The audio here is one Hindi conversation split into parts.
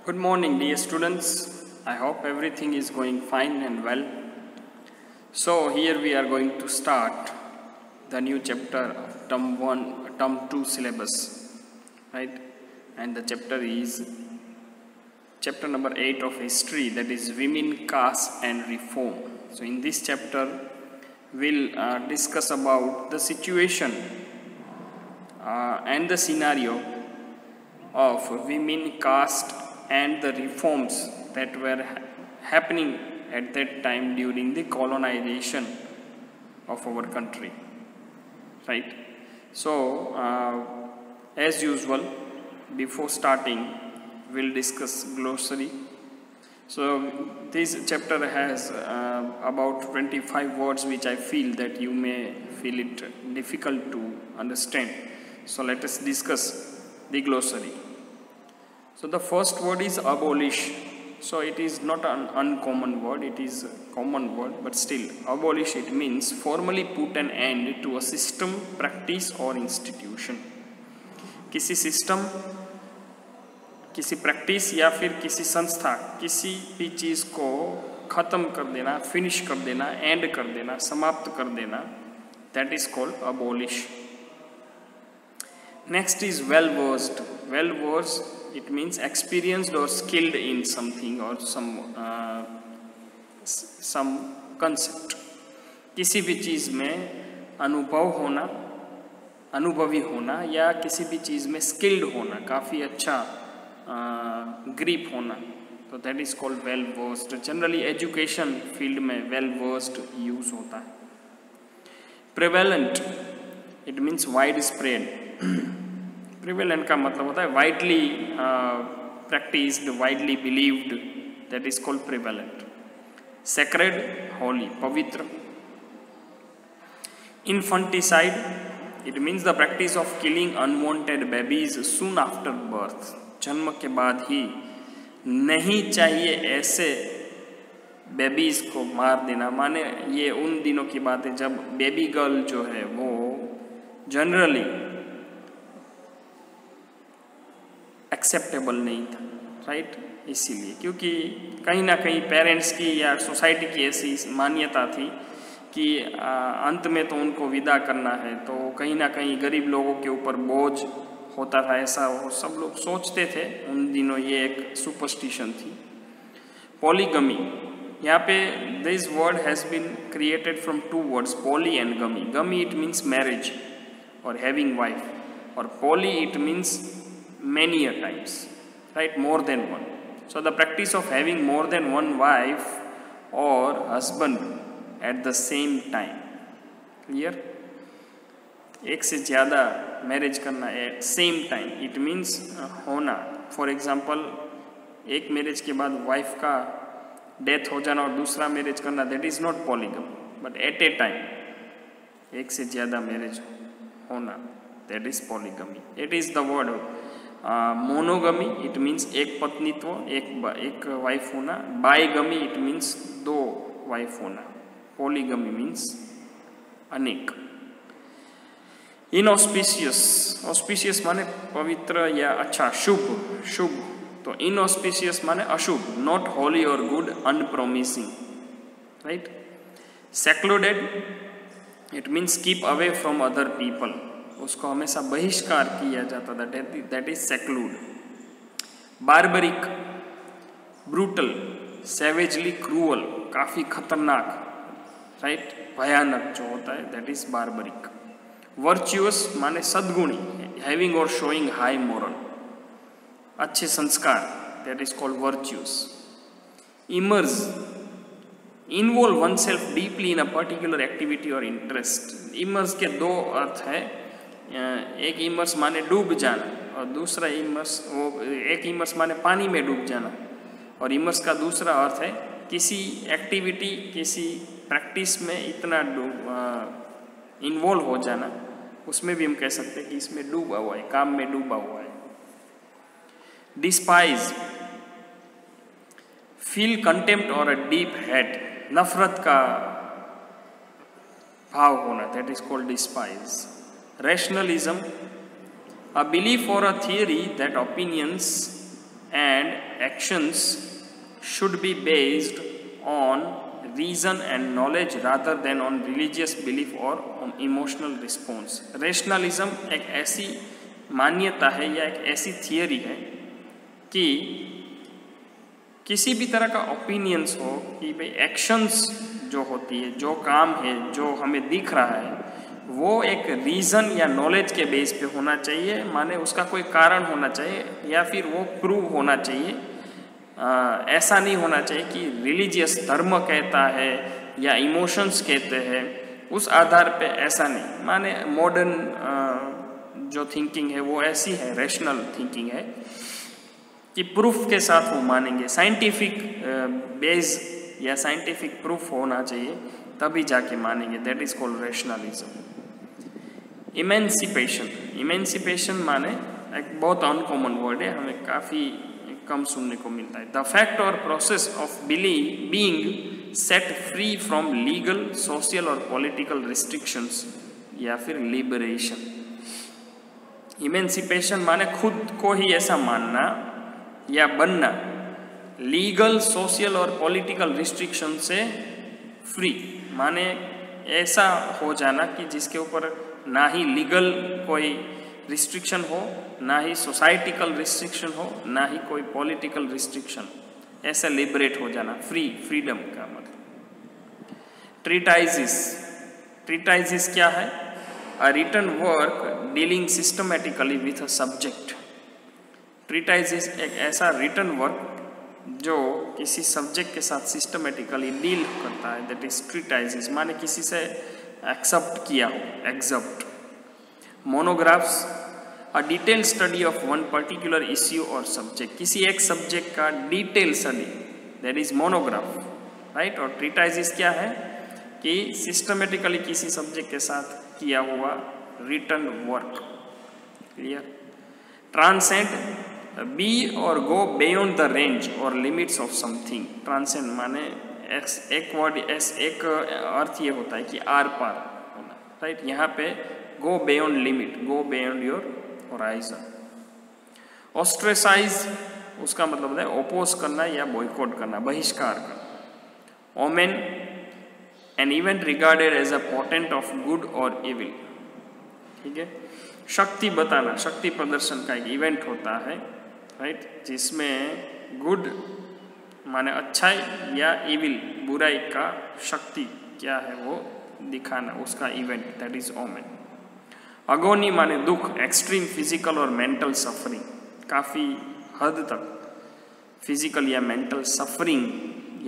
Good morning, dear students. I hope everything is going fine and well. So, here we are going to start the new chapter of term 2 syllabus, right? And the chapter is chapter number 8 of history, that is women, caste and reform. So, in this chapter, we'll discuss about the situation and the scenario of women, caste and the reforms that were happening at that time during the colonization of our country, right? So as usual, before starting we'll discuss glossary. So this chapter has about 25 words which I feel that you may feel it difficult to understand. So let us discuss the glossary. So the first word is abolish. So it is not an uncommon word, it is a common word, but still abolish, it means formally put an end to a system, practice or institution. किसी सिस्टम, किसी प्रैक्टिस या फिर किसी संस्था, किसी भी चीज़ को ख़त्म कर देना, फिनिश कर देना, एंड कर देना, समाप्त कर देना, that is called abolish. Next is well versed. Well versed, it means experienced or skilled in something or some concept. किसी भी चीज़ में अनुभव होना, अनुभवी होना या किसी भी चीज़ में स्किल्ड होना, काफ़ी अच्छा ग्रिप होना, तो that is called well versed. Generally education field में वेल वर्स्ड यूज़ होता है. Prevalent, it means widespread. Prevalent का मतलब होता है widely practised, widely believed, that is called prevalent. Sacred, holy, पवित्र. Infanticide, it means the practice of killing unwanted babies soon after birth. जन्म के बाद ही नहीं चाहिए ऐसे बेबीज को मार देना. माने ये उन दिनों की बात है जब बेबी गर्ल जो है वो जनरली एक्सेप्टेबल नहीं था, राइट? इसीलिए क्योंकि कहीं ना कहीं पेरेंट्स की या सोसाइटी की ऐसी मान्यता थी कि अंत में तो उनको विदा करना है, तो कहीं ना कहीं गरीब लोगों के ऊपर बोझ होता था, ऐसा वो सब लोग सोचते थे उन दिनों. ये एक सुपरस्टिशन थी. पॉलीगमी, यहाँ पे this word has been created from two words, poly and gamy. Gamy it means marriage और हैविंग वाइफ, और poly it means many a times, right? More than one. So the practice of having more than one wife or husband at the same time. Clear? एक से ज़्यादा मैरिज करना at same time. It means होना. For example, एक मैरिज के बाद वाइफ का डेथ हो जाना और दूसरा मैरिज करना, that is not polygamy. But at a time, एक से ज़्यादा मैरिज होना, that is polygamy. It is the word monogamy, it means एक पत्नीत्व, एक वाइफ होना. बाइगमी, इट मीन्स दो वाइफ होना. पॉलीगमी मीन्स अनेक. इनऑस्पिशियस, ऑस्पिशियस माने पवित्र या अच्छा, शुभ, शुभ. तो इनऑस्पिशियस माने अशुभ, नॉट होली और good, unpromising, right? Secluded, it means keep away from other people, उसको हमेशा बहिष्कार किया जाता था, that is secluded. Barbaric, brutal, savagely cruel, काफ़ी खतरनाक, राइट? भयानक जो होता है, दैट इज बार्बरिक. वर्च्युअस माने सद्गुणी, हैविंग और शोइंग हाई मोरल, अच्छे संस्कार, that is called virtuous. Immerse, involve oneself deeply in a particular activity और इंटरेस्ट. इमर्ज के दो अर्थ है. एक इमर्स माने डूब जाना और दूसरा इमर्स, वो एक इमर्स माने पानी में डूब जाना, और इमर्स का दूसरा अर्थ है किसी एक्टिविटी, किसी प्रैक्टिस में इतना इन्वॉल्व हो जाना, उसमें भी हम कह सकते हैं कि इसमें डूबा हुआ है, काम में डूबा हुआ है. डिस्पाइज, फील कंटेम्प्ट और अ डीप हेट, नफरत का भाव होना, that is called despise. Rationalism, a belief or a theory that opinions and actions should be based on reason and knowledge rather than on religious belief or on emotional response. Rationalism एक ऐसी मान्यता है या एक ऐसी थियरी है कि किसी भी तरह का ओपिनियंस हो कि भाई एक्शंस जो होती है, जो काम है, जो हमें दिख रहा है, वो एक रीज़न या नॉलेज के बेस पे होना चाहिए, माने उसका कोई कारण होना चाहिए या फिर वो प्रूव होना चाहिए। ऐसा नहीं होना चाहिए कि रिलीजियस धर्म कहता है या इमोशंस कहते हैं, उस आधार पे ऐसा नहीं। माने मॉडर्न जो थिंकिंग है वो ऐसी है, रैशनल थिंकिंग है कि प्रूफ के साथ वो मानेंगे, साइंटिफिक बेस या साइंटिफिक प्रूफ होना चाहिए तभी जाके मानेंगे। That is called rationalism. Emancipation माने एक बहुत अनकॉमन वर्ड है, हमें काफ़ी कम सुनने को मिलता है। द फैक्ट और process of being set free from legal, social और पॉलिटिकल रिस्ट्रिक्शंस या फिर लिबरेशन। इमेंसिपेशन माने खुद को ही ऐसा मानना या बनना, लीगल, सोशल और पॉलिटिकल रिस्ट्रिक्शन से फ्री, माने ऐसा हो जाना कि जिसके ऊपर ना ही लीगल कोई रिस्ट्रिक्शन हो, ना ही सोसाइटिकल रिस्ट्रिक्शन हो, ना ही कोई पॉलिटिकल रिस्ट्रिक्शन, ऐसा लिबरेट हो जाना, फ्रीडम का मतलब। ट्रीटाइजिस क्या है? A written work dealing systematically with a subject. Treatise एक ऐसा रिटन वर्क जो किसी सब्जेक्ट के साथ सिस्टमेटिकली डील करता है, दैट इज ट्रीटाइजिस, माने किसी से एक्सेप्ट किया हो, accept. Monographs a detail study of one particular issue और सब्जेक्ट, किसी एक सब्जेक्ट का detail study, that is monograph, right. और ट्रीटाइजिस क्या है कि सिस्टमेटिकली किसी सब्जेक्ट के साथ किया हुआ written work. Clear? Transcend be और गो बियॉन्ड द रेंज और लिमिट्स ऑफ समथिंग। ट्रांसेंड माने एक वर्ड, एक अर्थ ये होता है कि आर पार होना, राइट। यहाँ पे go beyond limit, go beyond your horizon. Ostracise उसका मतलब है ओपोज करना या बॉयकॉट करना, बहिष्कार करना। Omen an event regarded as a portent of good और इविल। ठीक है। शक्ति बताना, शक्ति प्रदर्शन का एक इवेंट होता है, राइट, जिसमें गुड माने अच्छाई या इविल बुराई का शक्ति क्या है वो दिखाना, उसका इवेंट, दैट इज ओमेन। अगोनी माने दुख, एक्सट्रीम फिजिकल और मेंटल सफरिंग, काफ़ी हद तक फिजिकल या मेंटल सफरिंग,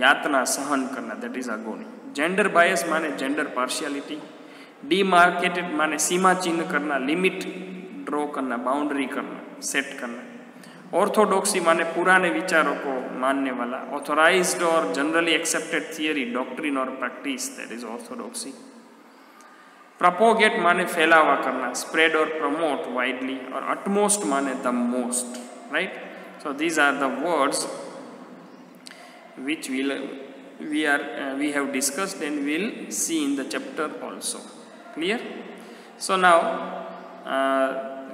यातना सहन करना, that is agony. Gender bias माने जेंडर पार्शियलिटी। डीमार्केटेड माने सीमा चिन्ह करना, लिमिट ड्रॉ करना, बाउंड्री करना, सेट करना। ऑर्थोडॉक्सी माने पुराने विचारों को मानने वाला। ऑथोराइज्ड और जनरली एक्सेप्टेड थियरी, डॉक्ट्रिन और practice, that is orthodoxy. Propagate माने फैलावा करना, स्प्रेड और प्रमोट वाइडली। और अटमोस्ट माने the most, right. So these are the words which we have discussed and we'll see in the chapter also. Clear? So now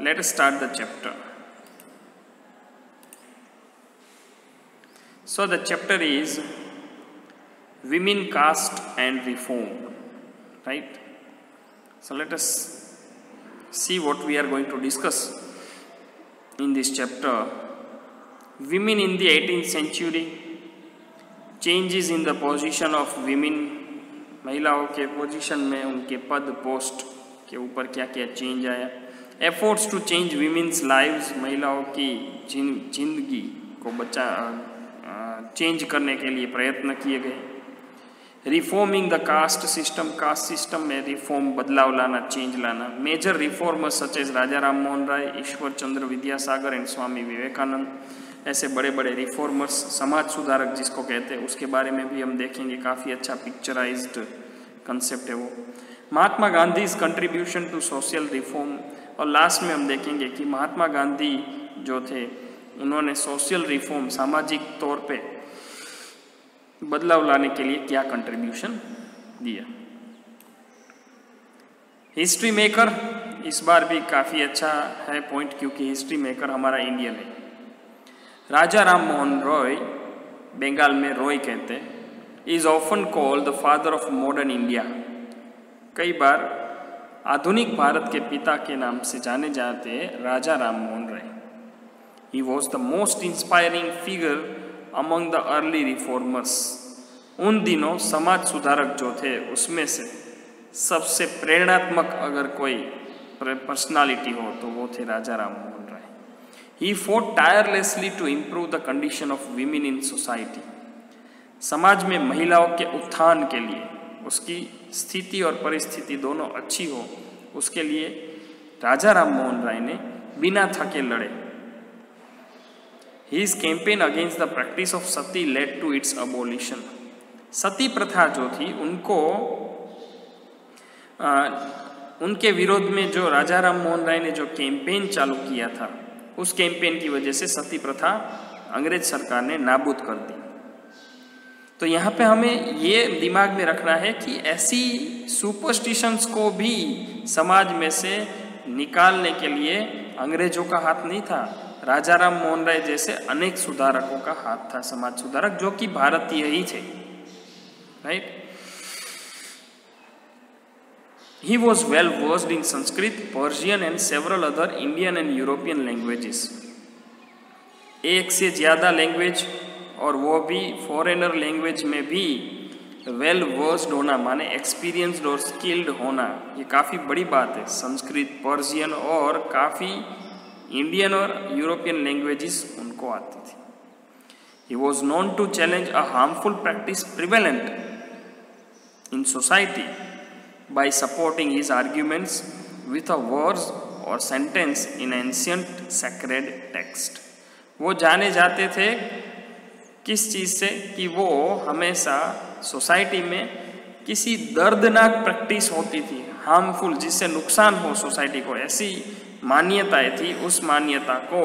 let us start the chapter. So the chapter is women, caste and reform, right? So let us see what we are going to discuss in this chapter. Women in the 18th century, changes in the position of women, महिलाओं के पोजीशन में, उनके पद पोस्ट के ऊपर क्या क्या चेंज आया। Efforts to change women's lives, महिलाओं की जिंदगी को चेंज करने के लिए प्रयत्न किए गए। Reforming the caste system, caste system में रिफॉर्म, बदलाव लाना, चेंज लाना। Major reformers such as Raja Ram Mohan Roy, Ishwar Chandra Vidyasagar and Swami Vivekananda, ऐसे बड़े बड़े रिफॉर्मर्स, समाज सुधारक जिसको कहते हैं, उसके बारे में भी हम देखेंगे। काफ़ी अच्छा पिक्चराइज्ड कंसेप्ट है वो। Mahatma Gandhi contribution to social reform, और लास्ट में हम देखेंगे कि महात्मा गांधी जो थे उन्होंने सोशल रिफॉर्म, सामाजिक तौर पे बदलाव लाने के लिए क्या कंट्रीब्यूशन दिया। हिस्ट्री मेकर, इस बार भी काफ़ी अच्छा है पॉइंट, क्योंकि हिस्ट्री मेकर हमारा इंडियन है। राजा राम मोहन रॉय, बंगाल में रॉय कहते हैं, is often called the father of modern India. कई बार आधुनिक भारत के पिता के नाम से जाने जाते हैं Raja Ram Mohan Roy. He was the most inspiring figure among the early reformers. उन दिनों समाज सुधारक जो थे उसमें से सबसे प्रेरणात्मक अगर कोई पर्सनालिटी हो तो वो थे Raja Ram Mohan Roy. He fought tirelessly to improve the condition of women in society. समाज में महिलाओं के उत्थान के लिए, उसकी स्थिति और परिस्थिति दोनों अच्छी हो, उसके लिए राजा राम मोहन राय ने बिना थके लड़े। His campaign against the practice of sati led to its abolition. सती प्रथा जो थी उनके विरोध में जो राजा राम मोहन राय ने जो कैंपेन चालू किया था, उस कैंपेन की वजह से सती प्रथा अंग्रेज सरकार ने नाबूद कर दी। तो यहाँ पे हमें ये दिमाग में रखना है कि ऐसी सुपरस्टिशंस को भी समाज में से निकालने के लिए अंग्रेजों का हाथ नहीं था, राजा राम मोहन राय जैसे अनेक सुधारकों का हाथ था, समाज सुधारक जो कि भारतीय ही थे, right. He was well versed in Sanskrit, Persian and several other Indian and European languages. एक से ज़्यादा लैंग्वेज और वो भी फॉरेनर लैंग्वेज में भी वेल वर्स्ड होना माने एक्सपीरियंस्ड और स्किल्ड होना, ये काफ़ी बड़ी बात है। संस्कृत, पर्शियन और काफ़ी इंडियन और यूरोपियन लैंग्वेजेस उनको आती थी। He was known to challenge a harmful practice prevalent in society by supporting his arguments with a verse or sentence in ancient sacred text. वो जाने जाते थे किस चीज़ से कि वो हमेशा सोसाइटी में किसी दर्दनाक प्रैक्टिस होती थी, हार्मफुल, जिससे नुकसान हो सोसाइटी को, ऐसी मान्यताएं थी, उस मान्यता को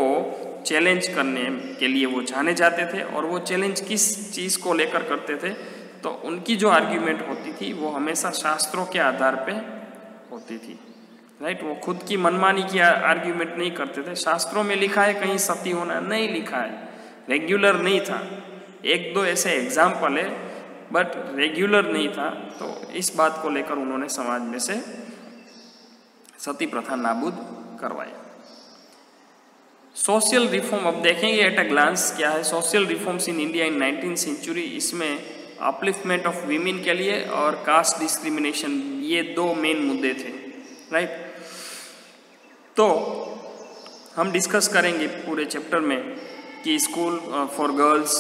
चैलेंज करने के लिए वो जाने जाते थे। और वो चैलेंज किस चीज़ को लेकर करते थे, तो उनकी जो आर्ग्यूमेंट होती थी वो हमेशा शास्त्रों के आधार पे होती थी, राइट। वो खुद की मनमानी की आर्ग्यूमेंट नहीं करते थे। शास्त्रों में लिखा है कहीं सती होना, नहीं लिखा है, रेगुलर नहीं था। एक दो ऐसे एग्जाम्पल है बट रेगुलर नहीं था। तो इस बात को लेकर उन्होंने समाज में से सती प्रथा नाबूद करवाया। सोशल रिफॉर्म अब देखेंगे एट अ ग्लांस क्या है social reforms in India in 19th century. इसमें अपलिफ्टमेंट ऑफ वीमेन के लिए और कास्ट डिस्क्रिमिनेशन, ये दो मेन मुद्दे थे, राइट। तो हम डिस्कस करेंगे पूरे चैप्टर में कि school for girls,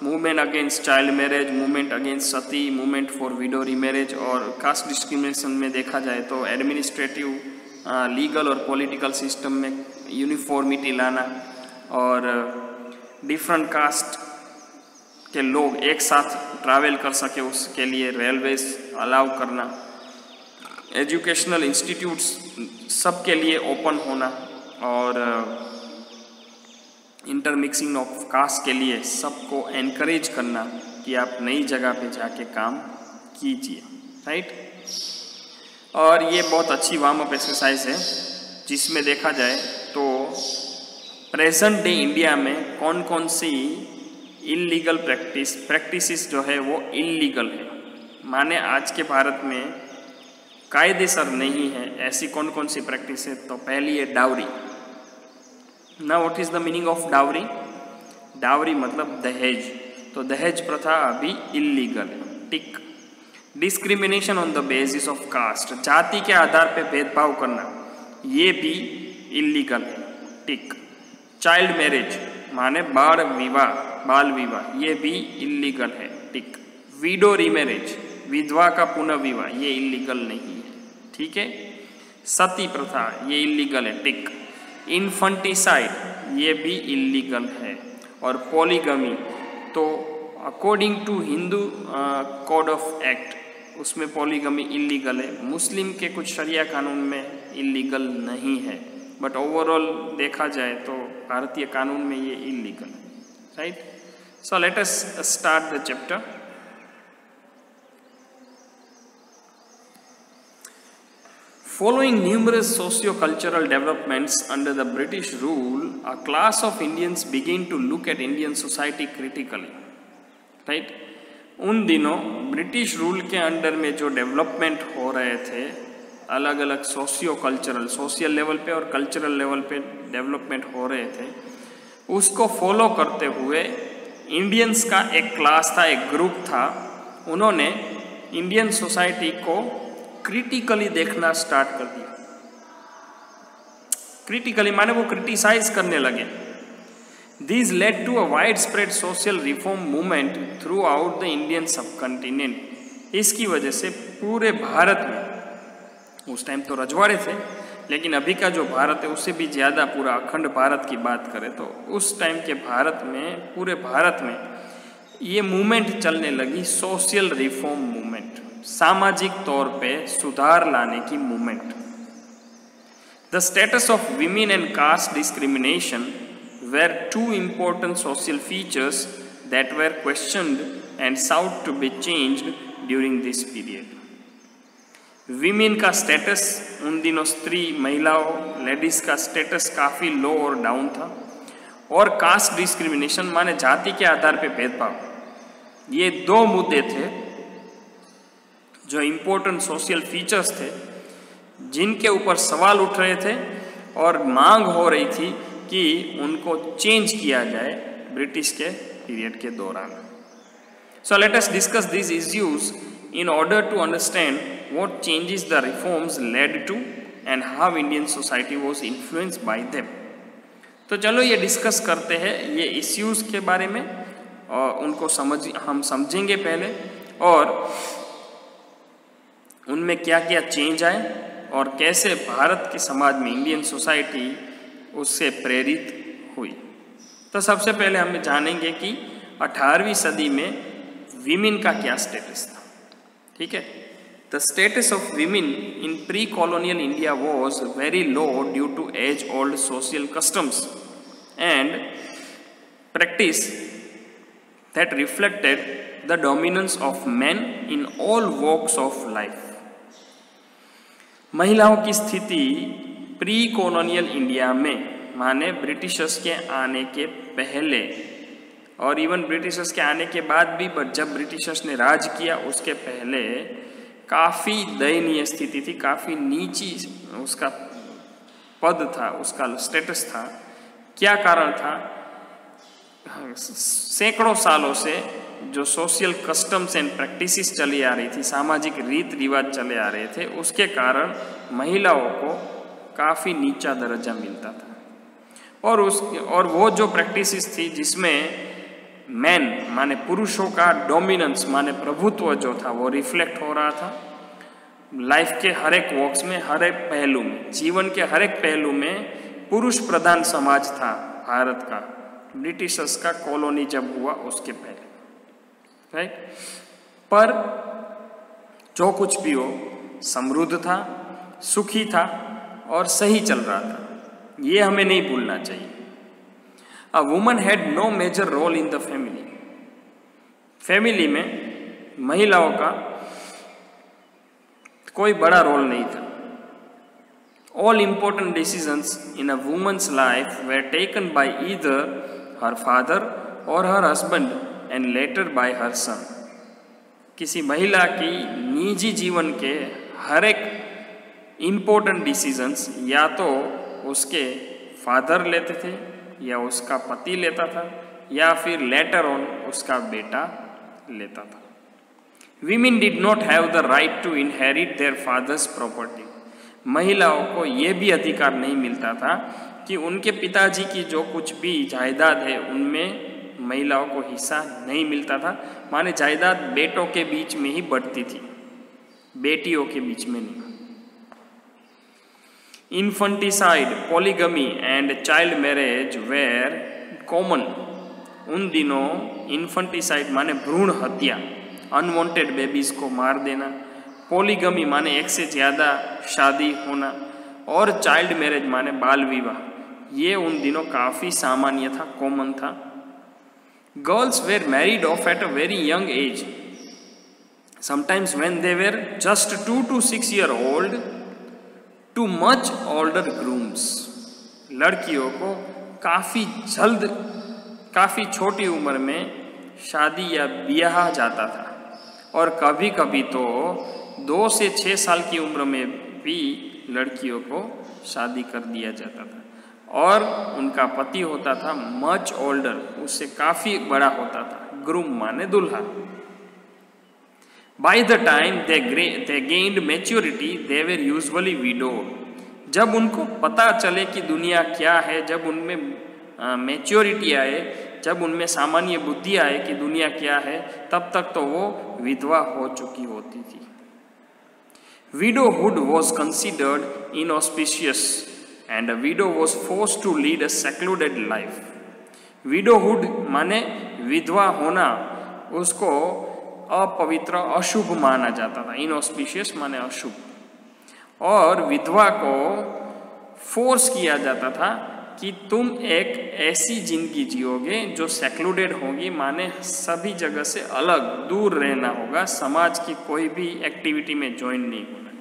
movement against child marriage, movement against Sati, movement for window remarriage. और कास्ट डिस्क्रिमिनेशन में देखा जाए तो एडमिनिस्ट्रेटिव, लीगल और पॉलिटिकल सिस्टम में यूनिफॉर्मिटी लाना और डिफरेंट कास्ट के लोग एक साथ ट्रैवल कर सके उसके लिए रेलवेज अलाउ करना, एजुकेशनल इंस्टीट्यूट्स सबके लिए ओपन होना और इंटरमिक्सिंग ऑफ कास्ट के लिए सबको एनकरेज करना कि आप नई जगह पे जाके काम कीजिए, राइट। और ये बहुत अच्छी वार्म अप एक्सरसाइज है जिसमें देखा जाए तो प्रेजेंट डे इंडिया में कौन कौन सी इलीगल प्रैक्टिसेस जो है वो इलीगल है, माने आज के भारत में कायदेसर नहीं है, ऐसी कौन कौन सी प्रैक्टिस है। तो पहली है डाउरी। ना what is the meaning of dowry? Dowry मतलब दहेज। तो दहेज प्रथा अभी इलीगल है, tick. Discrimination on the basis of caste, जाति के आधार पे भेदभाव करना, ये भी इलीगल है, टिक। चाइल्ड मैरिज माने बाल विवाह, ये भी इलीगल है, टिक। विडो रीमैरिज, विधवा का पुनः विवाह, ये इलीगल नहीं है, ठीक है। सती प्रथा, ये इलीगल है, टिक। इन्फेंटिसाइड, ये भी इलीगल है। और पॉलीगमी, तो according to Hindu code of act उसमें पॉलीगमी इलीगल है, मुस्लिम के कुछ शरिया कानून में इलीगल नहीं है, बट ओवरऑल देखा जाए तो भारतीय कानून में ये इलीगल है, right. So let us start the chapter. Following numerous socio-cultural developments under the British rule, a class of Indians began to look at Indian society critically. Right? उन दिनों ब्रिटिश रूल के अंडर में जो डेवलपमेंट हो रहे थे, अलग अलग सोशियो कल्चरल, सोशल लेवल पे और कल्चरल लेवल पे डेवलपमेंट हो रहे थे, उसको फॉलो करते हुए इंडियंस का एक क्लास था, एक ग्रुप था, उन्होंने इंडियन सोसाइटी को क्रिटिकली देखना स्टार्ट कर दिया। क्रिटिकली माने वो क्रिटिसाइज करने लगे। These led to a widespread social reform movement throughout the Indian subcontinent. इसकी वजह से पूरे भारत में, उस टाइम तो रजवाड़े थे, लेकिन अभी का जो भारत है उससे भी ज़्यादा पूरा अखंड भारत की बात करें तो उस टाइम के भारत में, पूरे भारत में ये मूवमेंट चलने लगी, सोशल रिफॉर्म मूवमेंट, सामाजिक तौर पे सुधार लाने की movement. The status of women and caste discrimination were two important social features that were questioned and sought to be changed during this period. Women का स्टेटस उन दिनों स्त्री, महिलाओं, लेडीज का स्टेटस काफ़ी लो और डाउन था, और कास्ट डिस्क्रिमिनेशन माने जाति के आधार पे भेदभाव, ये दो मुद्दे थे जो इम्पोर्टेंट सोशल फीचर्स थे जिनके ऊपर सवाल उठ रहे थे और मांग हो रही थी कि उनको चेंज किया जाए ब्रिटिश के पीरियड के दौरान। So let us discuss this issues in order to understand what changes the reforms led to and how Indian society was influenced by them. तो चलो ये डिस्कस करते हैं ये इश्यूज के बारे में, और उनको हम समझेंगे पहले, और उनमें क्या क्या चेंज आए और कैसे भारत के समाज में इंडियन सोसाइटी उससे प्रेरित हुई। तो सबसे पहले हम जानेंगे कि 18वीं सदी में विमेन का क्या स्टेटस था। ठीक है, the status of women in pre colonial India was very low due to age old social customs and practice that reflected the dominance of men in all walks of life. महिलाओं की स्थिति प्री कॉलोनियल इंडिया में, माने ब्रिटिशर्स के आने के पहले और इवन ब्रिटिशर्स के आने के बाद भी, बट जब ब्रिटिशर्स ने राज किया उसके पहले काफ़ी दयनीय स्थिति थी, काफ़ी नीची उसका पद था, उसका स्टेटस था। क्या कारण था? सैकड़ों सालों से जो सोशल कस्टम्स एंड प्रैक्टिसेस चली आ रही थी, सामाजिक रीत रिवाज चले आ रहे थे, उसके कारण महिलाओं को काफ़ी नीचा दर्जा मिलता था, और वो जो प्रैक्टिसेस थी जिसमें मैन माने पुरुषों का डोमिनेंस माने प्रभुत्व जो था वो रिफ्लेक्ट हो रहा था लाइफ के हर एक वॉक्स में, हर एक पहलू में, जीवन के हर एक पहलू में पुरुष प्रधान समाज था भारत का, ब्रिटिशर्स का कॉलोनी जब हुआ उसके पहले, राइट। पर जो कुछ भी हो समृद्ध था, सुखी था और सही चल रहा था, ये हमें नहीं भूलना चाहिए। A woman had no major role in the family. Family में महिलाओं का कोई बड़ा रोल नहीं था। All important decisions in a woman's life were taken by either her father और her husband and later by her son. किसी महिला की निजी जीवन के हर एक इम्पोर्टेंट डिसीजंस या तो उसके फादर लेते थे या उसका पति लेता था या फिर लेटर ऑन उसका बेटा लेता था। Women did not have the right to inherit their father's property. महिलाओं को ये भी अधिकार नहीं मिलता था कि उनके पिताजी की जो कुछ भी जायदाद है उनमें महिलाओं को हिस्सा नहीं मिलता था, माने जायदाद बेटों के बीच में ही बढ़ती थी, बेटियों के बीच में नहीं। Infanticide, polygamy and child marriage were common. उन दिनों इन्फेंटिसाइड माने भ्रूण हत्या, अनवांटेड बेबीज को मार देना, पॉलीगमी माने एक से ज़्यादा शादी होना, और चाइल्ड मैरिज माने बाल विवाह, ये उन दिनों काफ़ी सामान्य था, कॉमन था। Girls were married off at a very young age, sometimes when they were just 2 to 6 years old, too much older grooms, लड़कियों को काफ़ी जल्द, काफ़ी छोटी उम्र में शादी या ब्याह जाता था, और कभी कभी तो 2 से 6 साल की उम्र में भी लड़कियों को शादी कर दिया जाता था, और उनका पति होता था मच ओल्डर, उससे काफ़ी बड़ा होता था। ग्रूम माने दुल्हा। By the time they gained maturity they were usually widowed, जब उनको पता चले कि दुनिया क्या है, जब उनमें मैच्योरिटी आए, जब उनमें सामान्य बुद्धि आए कि दुनिया क्या है, तब तक तो वो विधवा हो चुकी होती थी। Widowhood was considered inauspicious and a widow was forced to lead a secluded life. Widowhood माने विधवा होना, उसको अपवित्र, अशुभ माना जाता था। इनऑस्पिशियस माने अशुभ, और विधवा को फोर्स किया जाता था कि तुम एक ऐसी जिंदगी जियोगे जो सेक्लूडेड होगी, माने सभी जगह से अलग, दूर रहना होगा, समाज की कोई भी एक्टिविटी में ज्वाइन नहीं होना।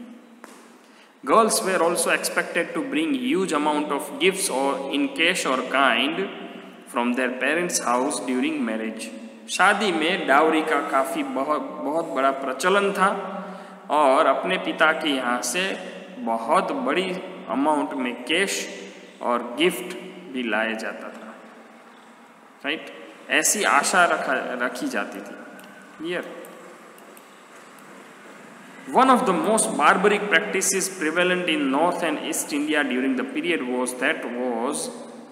Girls were also expected to bring huge amount of gifts और इन कैश और kind from their parents house during marriage. शादी में डाउरी का काफ़ी बहुत बड़ा प्रचलन था, और अपने पिता के यहाँ से बहुत बड़ी अमाउंट में कैश और गिफ्ट भी लाया जाता था। राइट, ऐसी आशा रखी जाती थी। Here one of the most barbaric practices prevalent in North and East India during the period was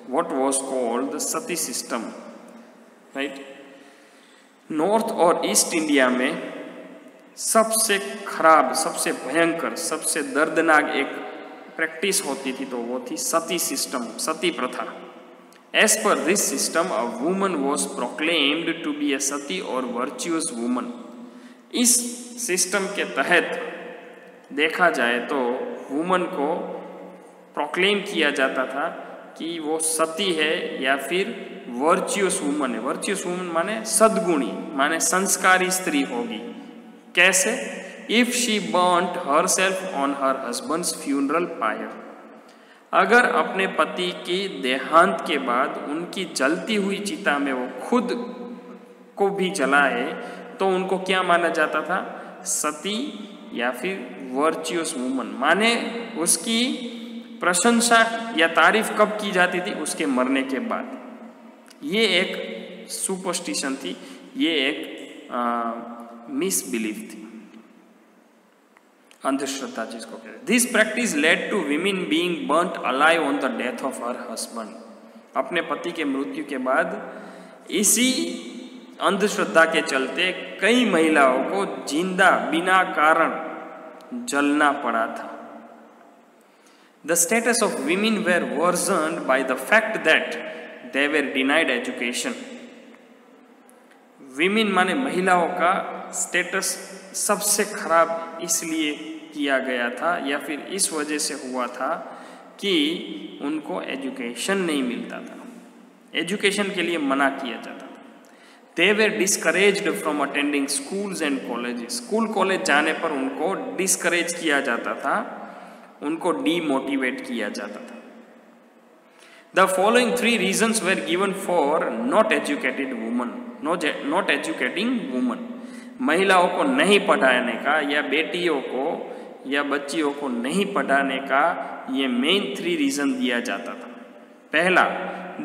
what was called the sati system. Right, north और ईस्ट इंडिया में सबसे खराब, सबसे भयंकर, सबसे दर्दनाक एक प्रैक्टिस होती थी, तो वो थी सती सिस्टम, सती प्रथा। As per this system a woman was proclaimed to be a sati और वर्च्यूअस वुमन। इस सिस्टम के तहत देखा जाए तो वुमन को प्रोक्लेम किया जाता था कि वो सती है या फिर वर्च्यूअस वुमन है। वर्च्यूअस वुमन माने सद्गुणी, माने संस्कारी स्त्री होगी। कैसे? If she burnt her self on her husband's funeral pyre, अगर अपने पति की देहांत के बाद उनकी जलती हुई चिता में वो खुद को भी जलाए तो उनको क्या माना जाता था? सती या फिर वर्च्यूअस वुमन। माने उसकी प्रशंसा या तारीफ कब की जाती थी? उसके मरने के बाद। ये एक सुपरस्टिशन थी, ये एक मिसबिलीफ थी, अंधश्रद्धा जिसको कहते हैं। This practice led to women being burnt alive on the death of her husband. अपने पति के मृत्यु के बाद इसी अंधश्रद्धा के चलते कई महिलाओं को जिंदा बिना कारण जलना पड़ा था। The status of women were worsened by the fact that they were denied education. Women माने महिलाओं का स्टेटस सबसे खराब इसलिए किया गया था या फिर इस वजह से हुआ था कि उनको एजुकेशन नहीं मिलता था, एजुकेशन के लिए मना किया जाता था। They were discouraged from attending schools and colleges. School college जाने पर उनको डिस्करेज किया जाता था, उनको डीमोटिवेट किया जाता था। The following 3 reasons were given for not educated women, not educating women. महिलाओं को नहीं पढ़ाने का या बेटियों को या बच्चियों को नहीं पढ़ाने का ये मेन 3 रीजन दिया जाता था। पहला,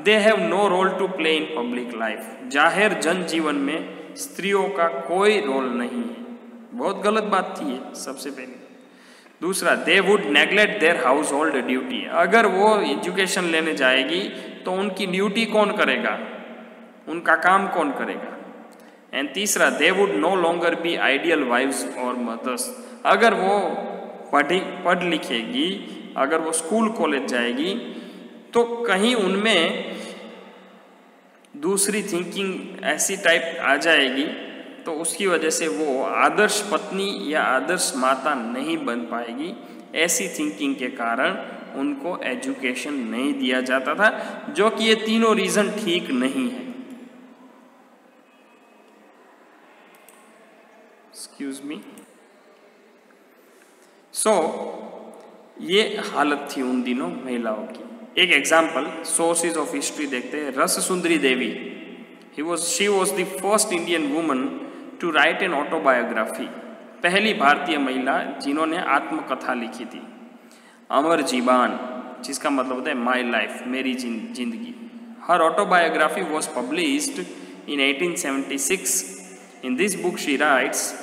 they have no role to play in public life. जाहिर जन जीवन में स्त्रियों का कोई रोल नहीं है। बहुत गलत बात थी ये सबसे पहले। दूसरा, they would neglect their house hold duty. अगर वो एजुकेशन लेने जाएगी तो उनकी ड्यूटी कौन करेगा, उनका काम कौन करेगा। एंड तीसरा, they would no longer be ideal wives और मदर्स। अगर वो पढ़ लिखेगी, अगर वो स्कूल कॉलेज जाएगी तो कहीं उनमें दूसरी थिंकिंग ऐसी टाइप आ जाएगी तो उसकी वजह से वो आदर्श पत्नी या आदर्श माता नहीं बन पाएगी। ऐसी थिंकिंग के कारण उनको एजुकेशन नहीं दिया जाता था, जो कि ये तीनों रीजन ठीक नहीं है। Excuse me. सो ये हालत थी उन दिनों महिलाओं की। एक एग्जाम्पल सोर्सेज ऑफ हिस्ट्री देखते हैं। Ras Sundari Devi, she was the first Indian woman to write an autobiography. पहली भारतीय महिला जिन्होंने आत्मकथा लिखी थी। अमर जीवान, जिसका मतलब होता है माई लाइफ, मेरी जिंदगी। Her autobiography was published in 1876। In this book she writes,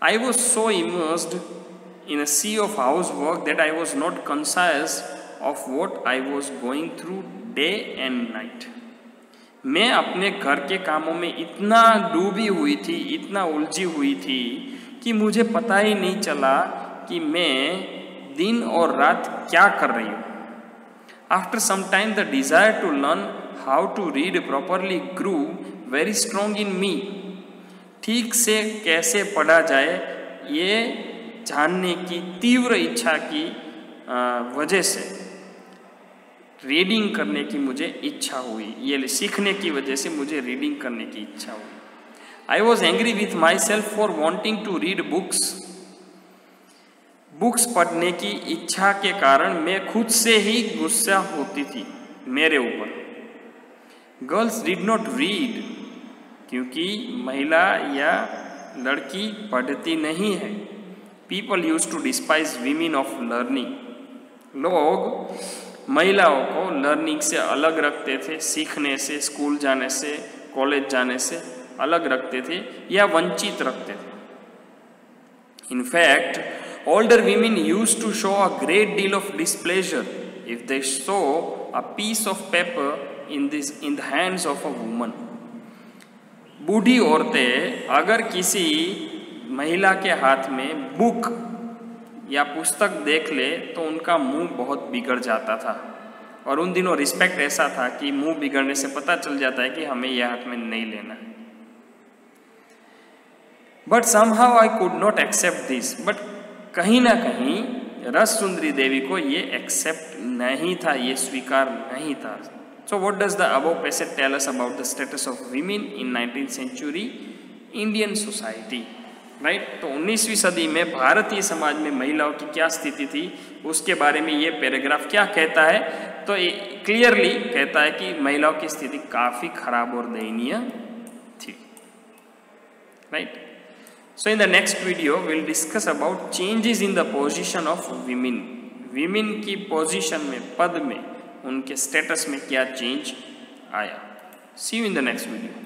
I was so immersed in a sea of housework that I was not conscious of what I was going through day and night. मैं अपने घर के कामों में इतना डूबी हुई थी, इतना उलझी हुई थी कि मुझे पता ही नहीं चला कि मैं दिन और रात क्या कर रही हूँ। After some time, the desire to learn how to read properly grew very strong in me. ठीक से कैसे पढ़ा जाए ये जानने की तीव्र इच्छा की वजह से रीडिंग करने की मुझे इच्छा हुई। ये सीखने की वजह से मुझे रीडिंग करने की इच्छा हुई। I was angry with my self for wanting to read books. Books पढ़ने की इच्छा के कारण मैं खुद से ही गुस्सा होती थी मेरे ऊपर। गर्ल्स डिड नॉट रीड, क्योंकि महिला या लड़की पढ़ती नहीं है। People use to despise women of learning. लोग महिलाओं को लर्निंग से अलग रखते थे, सीखने से, स्कूल जाने से, कॉलेज जाने से अलग रखते थे या वंचित रखते थे। In fact older women used to show a great deal of displeasure if they saw a piece of paper in the hands of a woman. बूढ़ी औरतें अगर किसी महिला के हाथ में बुक या पुस्तक देख ले तो उनका मुंह बहुत बिगड़ जाता था। और उन दिनों रिस्पेक्ट ऐसा था कि मुंह बिगड़ने से पता चल जाता है कि हमें यह हाथ में नहीं लेना है। But somehow I could not accept this. But कहीं ना कहीं रस सुंदरी देवी को ये एक्सेप्ट नहीं था, ये स्वीकार नहीं था। So what does the above passage tell us about the status of women in 19th century Indian society? Right? तो 19वीं सदी में भारतीय समाज में महिलाओं की क्या स्थिति थी उसके बारे में ये पैराग्राफ क्या कहता है? तो क्लियरली कहता है कि महिलाओं की स्थिति काफ़ी खराब और दयनीय थी। Right? So in the next video we'll discuss about changes in the position of women. Women की पोजीशन में, पद में, उनके स्टेटस में क्या चेंज आया। See you in the next video.